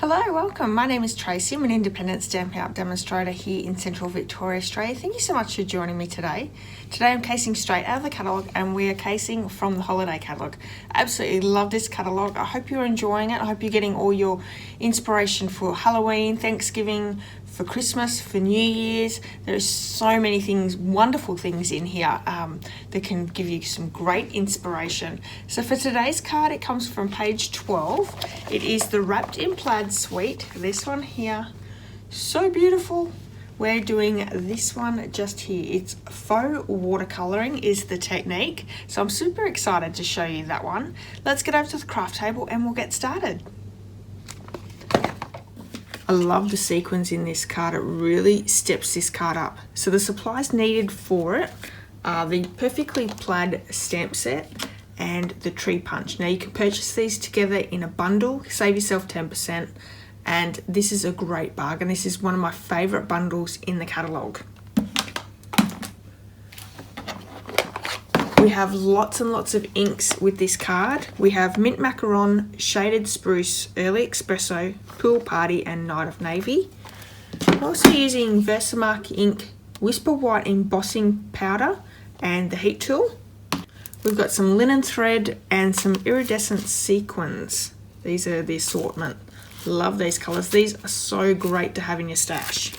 Hello, welcome. My name is Tracy. I'm an independent Stampin' Up demonstrator here in Central Victoria, Australia. Thank you so much for joining me today. Today I'm casing straight out of the catalogue and we are casing from the Holiday Catalogue. I absolutely love this catalogue. I hope you're enjoying it. I hope you're getting all your inspiration for Halloween, Thanksgiving, for Christmas, for New Year's. There's so many things, wonderful things in here that can give you some great inspiration. So for today's card, it comes from page 12. It is the Wrapped in Plaid suite. This one here, so beautiful. We're doing this one just here. It's faux watercoloring is the technique. So I'm super excited to show you that one. Let's get over to the craft table and we'll get started. I love the sequins in this card. It really steps this card up. So the supplies needed for it are the Perfectly Plaid stamp set and the tree punch. Now you can purchase these together in a bundle, save yourself 10%, and this is a great bargain. This is one of my favorite bundles in the catalogue. We have lots and lots of inks with this card. We have Mint Macaron, Shaded Spruce, Early Espresso, Pool Party and Night of Navy. I'm also using Versamark ink, Whisper White embossing powder and the heat tool. We've got some linen thread and some iridescent sequins. These are the assortment. Love these colours. These are so great to have in your stash.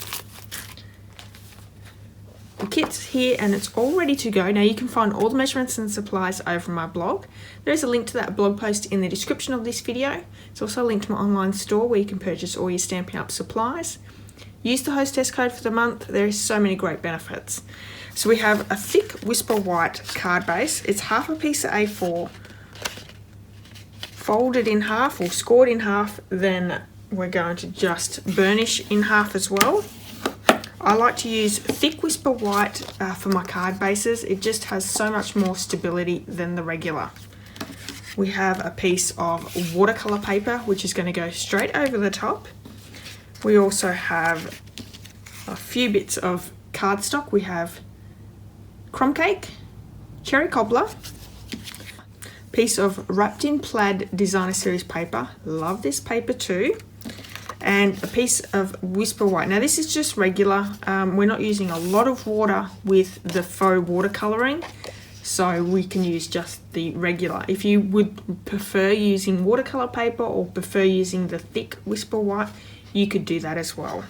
The kit's here and it's all ready to go. Now you can find all the measurements and supplies over my blog. There is a link to that blog post in the description of this video. It's also a link to my online store where you can purchase all your Stampin' Up supplies. Use the hostess code for the month. There is so many great benefits. So we have a thick Whisper White card base. It's half a piece of A4 folded in half or scored in half. Then we're going to just burnish in half as well. I like to use thick Whisper White for my card bases. It just has so much more stability than the regular. We have a piece of watercolor paper which is going to go straight over the top. We also have a few bits of cardstock. We have crumb cake, cherry cobbler, piece of Wrapped in Plaid Designer Series paper. Love this paper too. And a piece of Whisper White. Now this is just regular. We're not using a lot of water with the faux watercolouring, so we can use just the regular. If you would prefer using watercolour paper or prefer using the thick Whisper White, you could do that as well.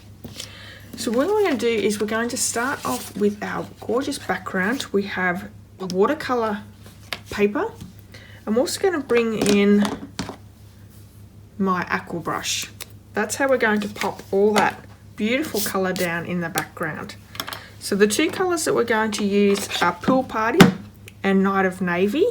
So what we're going to do is we're going to start off with our gorgeous background. We have watercolour paper. I'm also going to bring in my aqua brush. That's how we're going to pop all that beautiful colour down in the background. So the two colours that we're going to use are Pool Party and Night of Navy.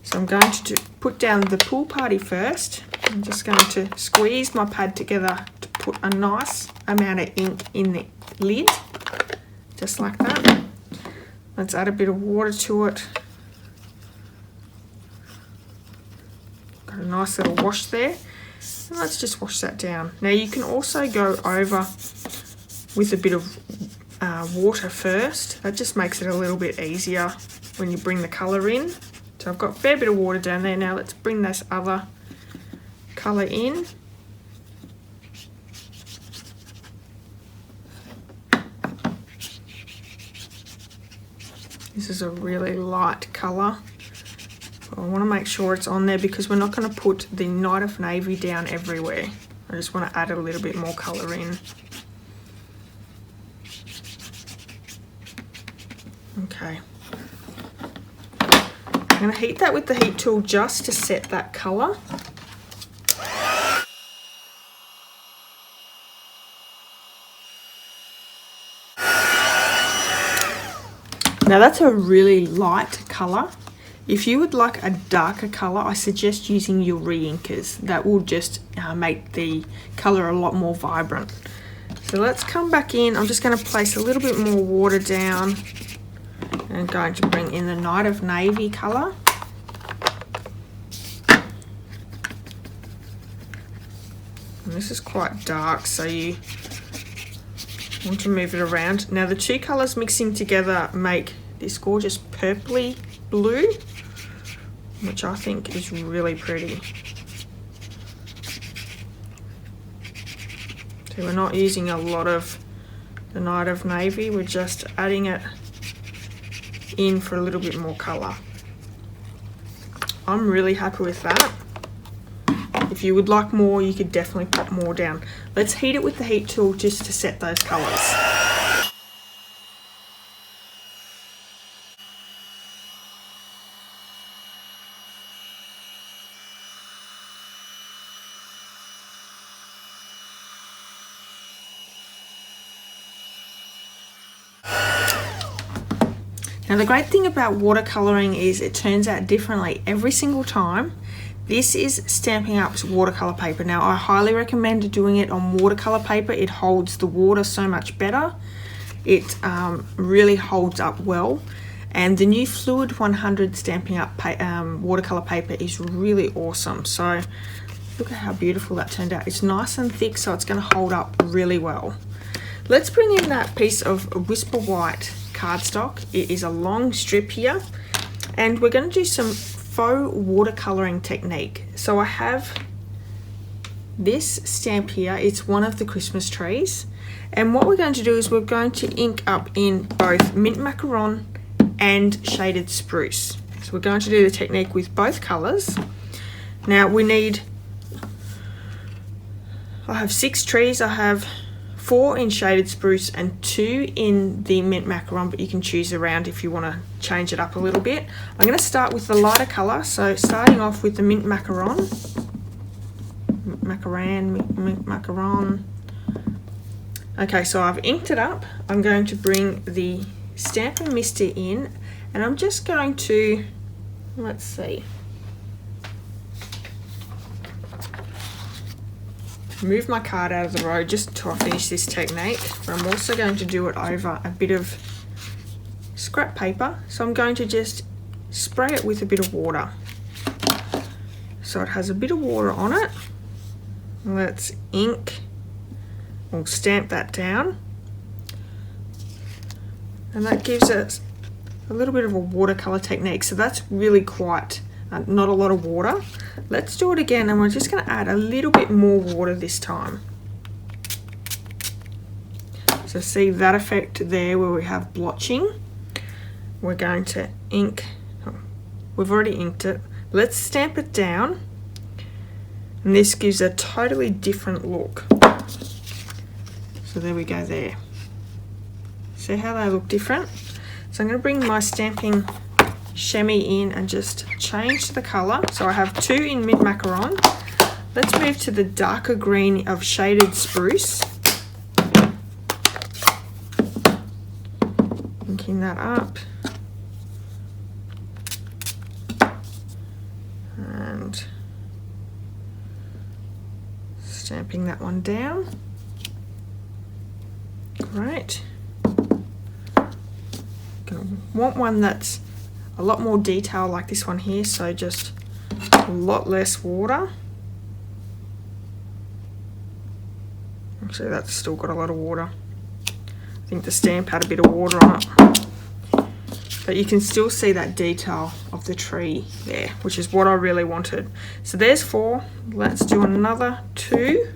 So I'm going to put down the Pool Party first. I'm just going to squeeze my pad together to put a nice amount of ink in the lid, just like that. Let's add a bit of water to it. Got a nice little wash there. And let's just wash that down. Now you can also go over with a bit of water first. That just makes it a little bit easier when you bring the colour in. So I've got a fair bit of water down there. Now let's bring this other colour in. This is a really light colour. I want to make sure it's on there because we're not going to put the Night of Navy down everywhere. I just want to add a little bit more colour in. Okay. I'm going to heat that with the heat tool just to set that colour. Now that's a really light colour. If you would like a darker colour, I suggest using your re-inkers. That will just make the colour a lot more vibrant. So let's come back in. I'm just going to place a little bit more water down. And I'm going to bring in the Night of Navy colour. And this is quite dark, so you want to move it around. Now the two colours mixing together make this gorgeous purpley blue, which I think is really pretty. So we're not using a lot of the Night of Navy, we're just adding it in for a little bit more colour. I'm really happy with that. If you would like more, you could definitely pop more down. Let's heat it with the heat tool just to set those colours. Now the great thing about watercolouring is it turns out differently every single time. This is Stampin' Up's watercolour paper. Now I highly recommend doing it on watercolour paper. It holds the water so much better. It really holds up well. And the new Fluid 100 Stampin' Up watercolour paper is really awesome. So look at how beautiful that turned out. It's nice and thick, so it's going to hold up really well. Let's bring in that piece of Whisper White cardstock. It is a long strip here, and we're going to do some faux watercoloring technique. So I have this stamp here. It's one of the Christmas trees, and what we're going to do is we're going to ink up in both mint macaron and shaded spruce. So we're going to do the technique with both colors. Now we need, I have 6 trees. I have 4 in shaded spruce and 2 in the mint macaron, but you can choose around if you want to change it up a little bit. I'm going to start with the lighter colour, so starting off with the mint macaron. Macaron. Okay, so I've inked it up. I'm going to bring the Stampin' Mister in, and I'm just going to, let's see, move my card out of the road just until I finish this technique. But I'm also going to do it over a bit of scrap paper, so I'm going to just spray it with a bit of water, so it has a bit of water on it. Let's ink or stamp that down, and that gives us a little bit of a watercolor technique. So that's really quite not a lot of water. Let's do it again, and we're just going to add a little bit more water this time. So see that effect there where we have blotching. We're going to ink, we've already inked it. Let's stamp it down, and this gives a totally different look. So there we go there. See how they look different? So I'm going to bring my stamping chamois in and just change the colour. So I have 2 in mid macaron. Let's move to the darker green of shaded spruce. Inking that up. And stamping that one down. Great. Gonna want one that's a lot more detail like this one here, so just a lot less water. Actually, that's still got a lot of water. I think the stamp had a bit of water on it, but you can still see that detail of the tree there, which is what I really wanted. So there's 4. Let's do another 2.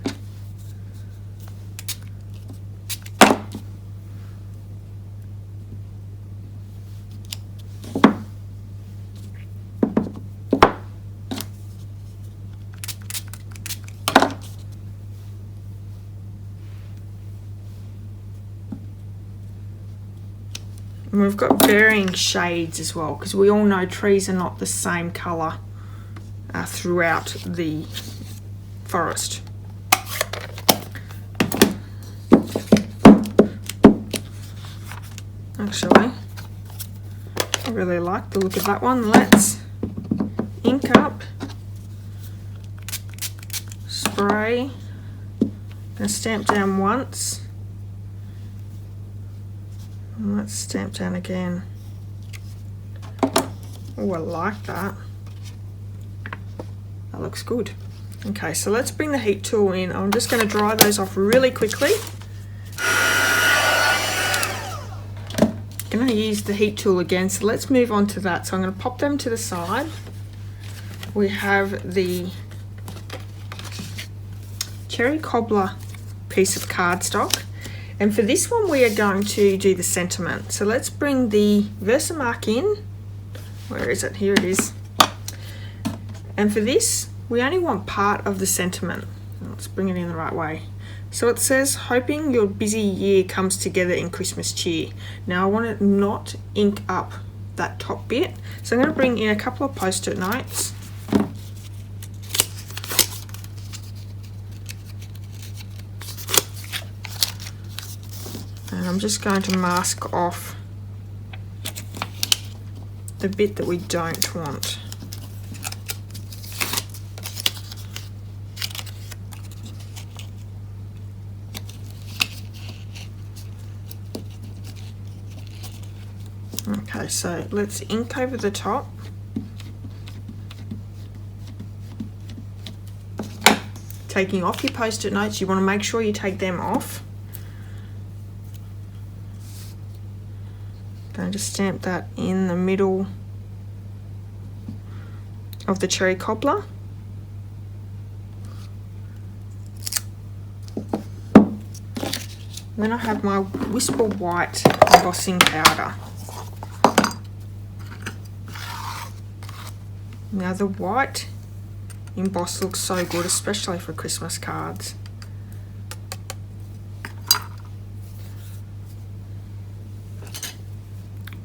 And we've got varying shades as well, because we all know trees are not the same colour throughout the forest. Actually, I really like the look of that one. Let's ink up, spray, and stamp down once. And let's stamp down again. Oh, I like that. That looks good. Okay, so let's bring the heat tool in. I'm just going to dry those off really quickly. I'm going to use the heat tool again, so let's move on to that. So I'm going to pop them to the side. We have the Cherry Cobbler piece of cardstock. And for this one we are going to do the sentiment. So let's bring the Versamark in. Where is it? Here it is. And for this we only want part of the sentiment. Let's bring it in the right way. So it says, hoping your busy year comes together in Christmas cheer. Now I want to not ink up that top bit. So I'm going to bring in a couple of post-it notes. And I'm just going to mask off the bit that we don't want. Okay, so let's ink over the top. Taking off your post-it notes, you want to make sure you take them off. Going to stamp that in the middle of the cherry cobbler. Then I have my Whisper White embossing powder. Now the white emboss looks so good, especially for Christmas cards.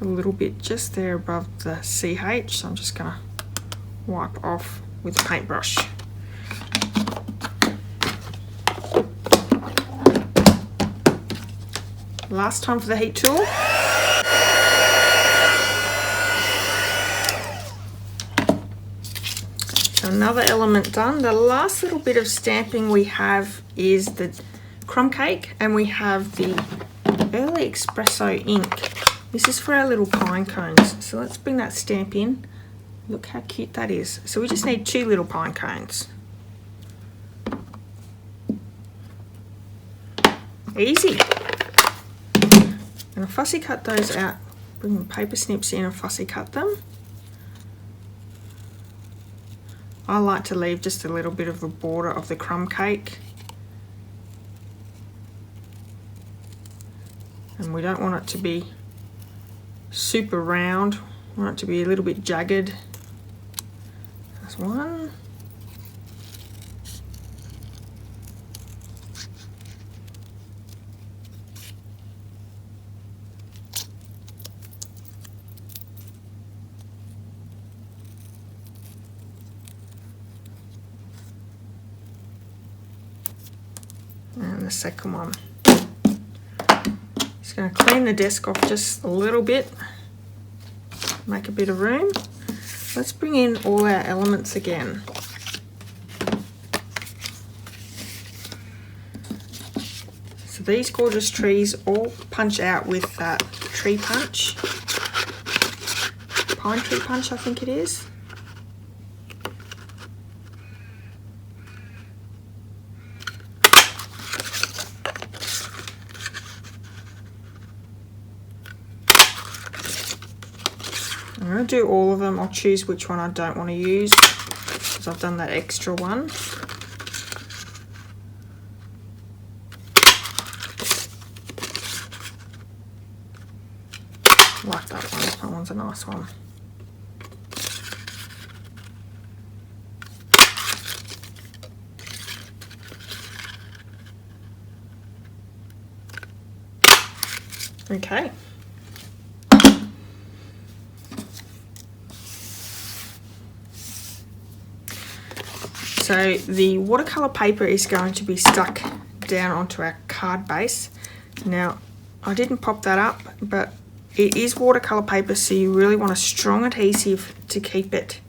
A little bit just there above the CH, so I'm just going to wipe off with a paintbrush. Last time for the heat tool. Another element done. The last little bit of stamping we have is the crumb cake, and we have the early espresso ink. This is for our little pine cones. So let's bring that stamp in. Look how cute that is. So we just need 2 little pine cones. Easy. And I'll fussy cut those out. Bring the paper snips in and fussy cut them. I like to leave just a little bit of a border of the crumb cake. And we don't want it to be super round. We want it to be a little bit jagged. There's one. And the second one. Just going to clean the desk off just a little bit, make a bit of room. Let's bring in all our elements again. So these gorgeous trees all punch out with that tree punch, pine tree punch I think it is. I'm going to do all of them. I'll choose which one I don't want to use because I've done that extra one. I like that one. That one's a nice one. Okay. So the watercolor paper is going to be stuck down onto our card base. Now, I didn't pop that up, but it is watercolor paper, so you really want a strong adhesive to keep it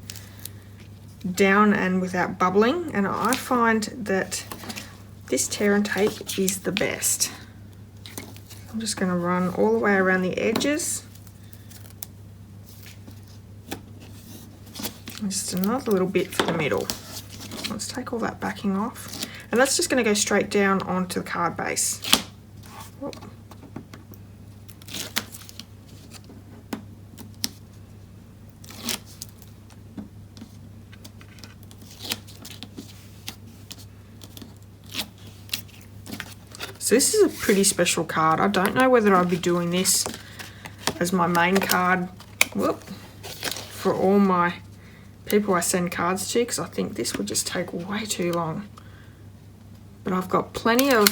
down and without bubbling. And I find that this tear and tape is the best. I'm just going to run all the way around the edges. And just another little bit for the middle. Let's take all that backing off, and that's just going to go straight down onto the card base. Oh. So this is a pretty special card. I don't know whether I'll be doing this as my main card for all my people I send cards to, because I think this would just take way too long. But I've got plenty of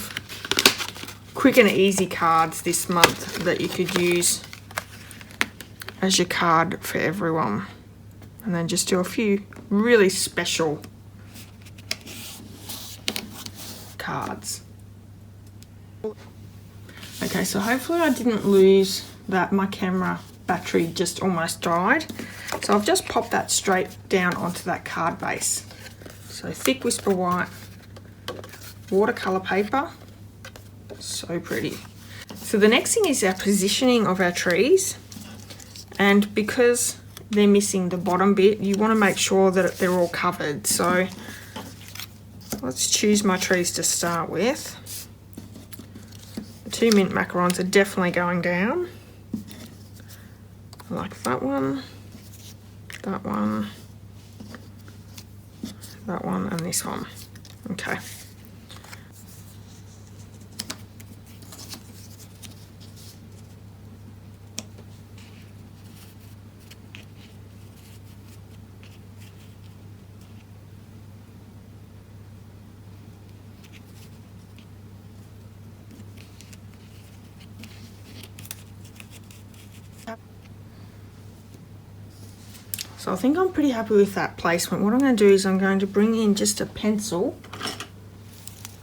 quick and easy cards this month that you could use as your card for everyone. And then just do a few really special cards. Okay, so hopefully I didn't lose that. My camera battery just almost died. So I've just popped that straight down onto that card base. So thick Whisper White watercolor paper. So pretty. So the next thing is our positioning of our trees. And because they're missing the bottom bit, you want to make sure that they're all covered. So let's choose my trees to start with. The 2 mint macarons are definitely going down. I like that one, that one, that one, and this one. Okay. So I think I'm pretty happy with that placement. What I'm going to do is I'm going to bring in just a pencil.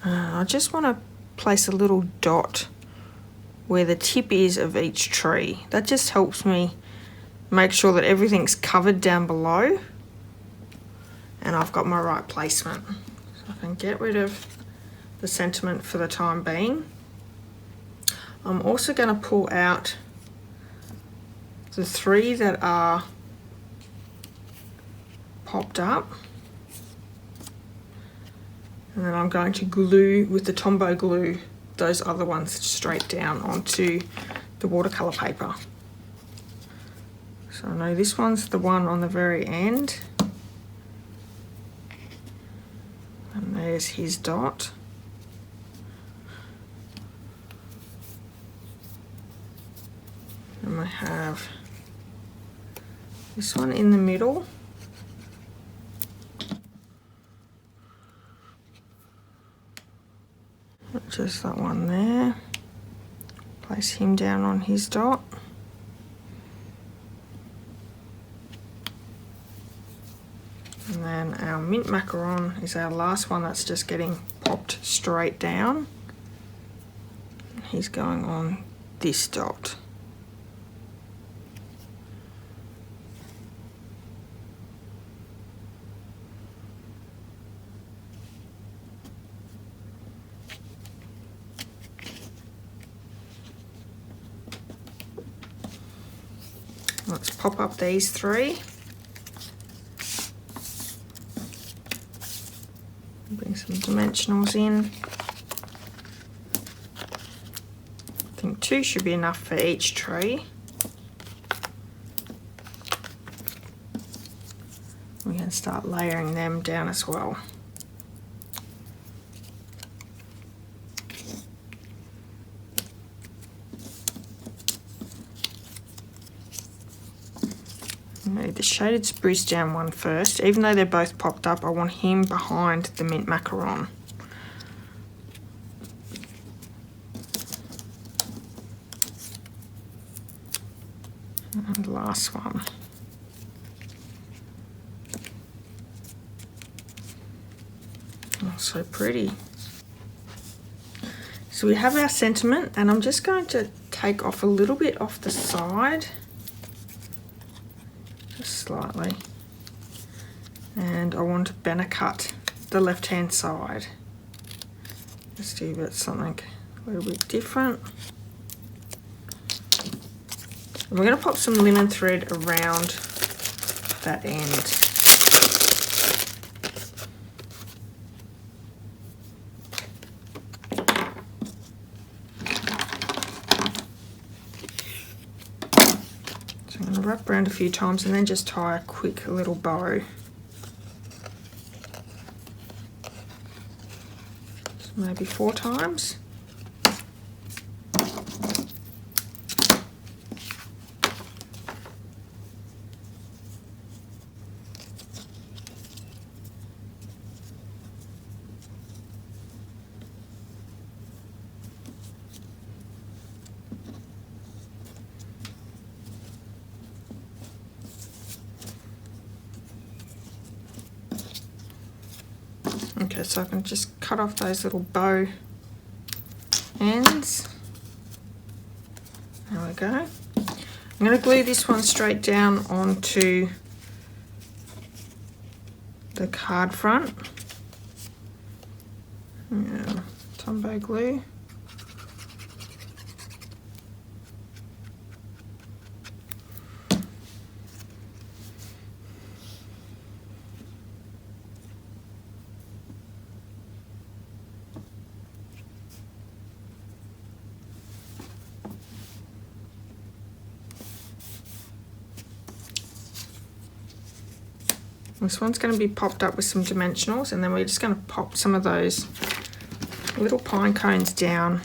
I just want to place a little dot where the tip is of each tree. That just helps me make sure that everything's covered down below and I've got my right placement. So I can get rid of the sentiment for the time being. I'm also going to pull out the 3 that are popped up, and then I'm going to glue with the Tombow glue those other ones straight down onto the watercolor paper. So I know this one's the one on the very end, and there's his dot. And I have this one in the middle. Just that one there. Place him down on his dot. And then our mint macaron is our last one that's just getting popped straight down. He's going on this dot. Let's pop up these 3. Bring some dimensionals in. I think 2 should be enough for each tree. We can start layering them down as well. The shaded spruce down one first. Even though they're both popped up, I want him behind the mint macaron. And last one. Oh, so pretty. So we have our sentiment, and I'm just going to take off a little bit off the side. Slightly, and I want to banner cut the left hand side. Let's do that something a little bit different. And we're going to pop some linen thread around that end. So I'm going to wrap around a few times and then just tie a quick little bow. So maybe 4 times. so I can just cut off those little bow ends. There we go. I'm going to glue this one straight down onto the card front. Yeah, Tombow glue. This one's going to be popped up with some dimensionals, and then we're just going to pop some of those little pine cones down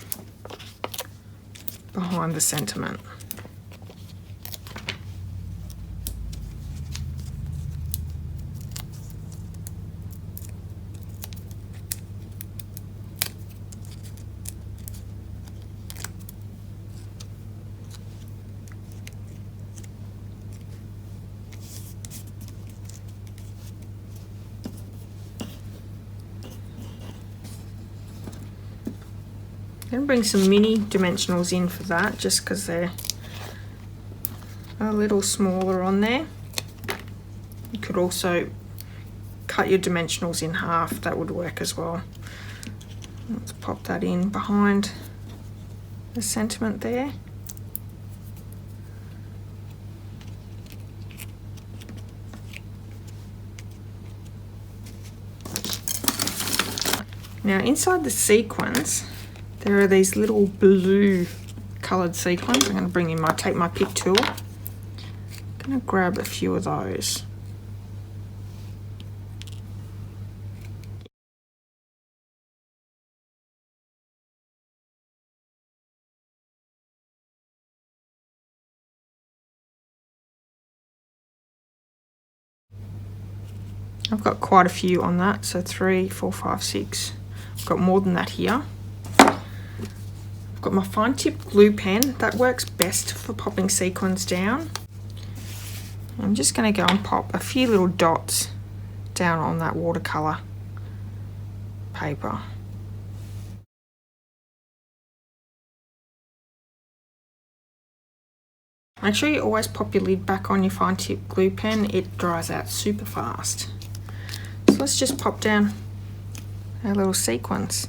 behind the sentiment. I'm going to bring some mini dimensionals in for that, just because they're a little smaller on there. You could also cut your dimensionals in half, that would work as well. Let's pop that in behind the sentiment there. Now inside the sequins, there are these little blue coloured sequins. I'm going to bring in take my pick tool. I'm going to grab a few of those. I've got quite a few on that, so 3, 4, 5, 6. I've got more than that here. I've got my fine tip glue pen. That works best for popping sequins down. I'm just going to go and pop a few little dots down on that watercolour paper. Make sure you always pop your lid back on your fine tip glue pen. It dries out super fast. So let's just pop down our little sequins.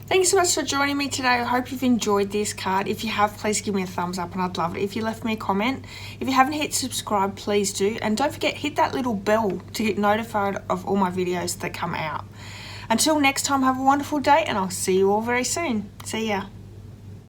Thanks so much for joining me today. I hope you've enjoyed this card. If you have, please give me a thumbs up and I'd love it if you left me a comment. If you haven't hit subscribe, please do. And don't forget, hit that little bell to get notified of all my videos that come out. Until next time, have a wonderful day and I'll see you all very soon. See ya.